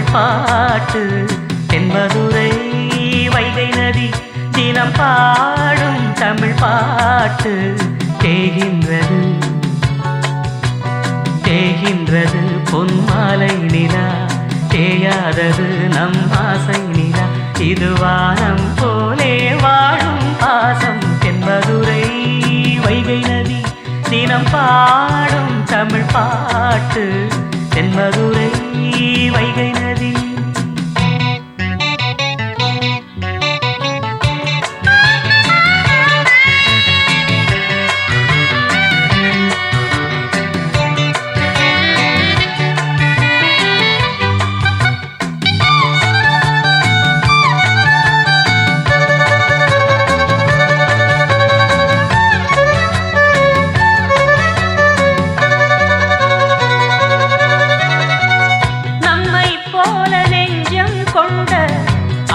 தமிழ் பாட்டு தென்மதுரை வைகை நதி தினம் பாடும் தமிழ் பாட்டு தேகின்றது தேகின்றது பொன்மாலை நிலா தேயாதது நம் ஆசை நிலா இது வானம் போலே வாழும் பாசம் தென்மதுரை வைகை நதி தினம் பாடும் தமிழ் பாட்டு தென்மதுரை வைகை நதி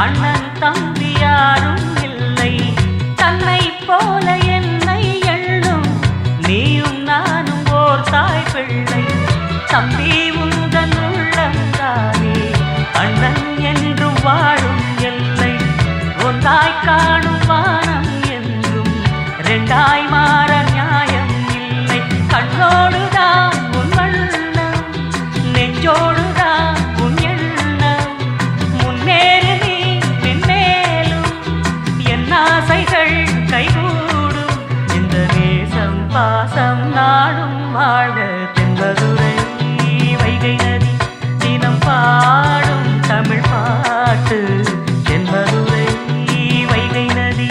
அண்ணன் தம்பி யாரும் இல்லை தன்னை போல என்னை எண்ணும் நீயும் நானும் ஓர் தாய் பிள்ளை தம்பி உந்தன் உள்ளந்தானே அண்ணன் என்று வாழும் எல்லை ஒன்றாய் காணும் வானம் என்றும் ரெண்டாய் மாற நியாயம் இல்லை கண்ணோடுதான் உன் வண்ணம் நெஞ்சோடுதான் உன் எண்ணம் முன்னேறு ஆசைகள் கைகூடும் இந்த நேசம் பாசம் நாடும் வாழ்க தென்மதுரை வைகை நதி தினம் பாடும் தமிழ் பாட்டு தென்மதுரை வைகை நதி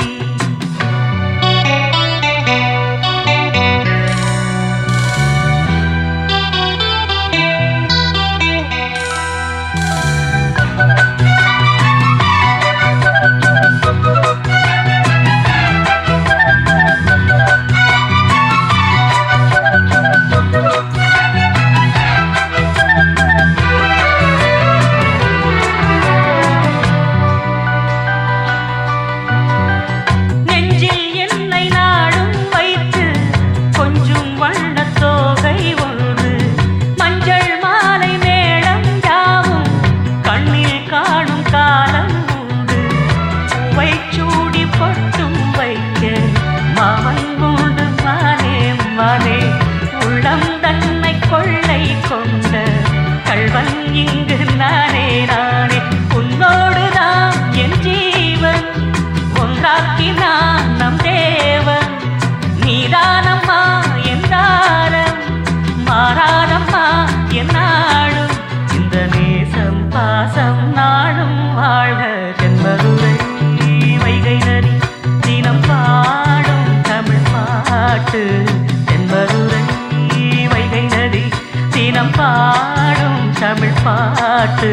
உள்ளம் தன்னை கொள்ளை கொண்ட கள்வன் இங்கு நானே நானே உன்னோடுதான் என் ஜீவன் ஒன்றாக்கினான் நம் தேவன் நீதானம்மா என் தாரம் மாறாதம்மா என் நாடும் இந்த நேசம் பாசம் நாடும் வாழ்க தென்மதுரை வைகை நதி தினம் பாடும் தமிழ் பாட்டு தென்மதுரை வைகை நதி தினம் பாடும் தமிழ் பாட்டு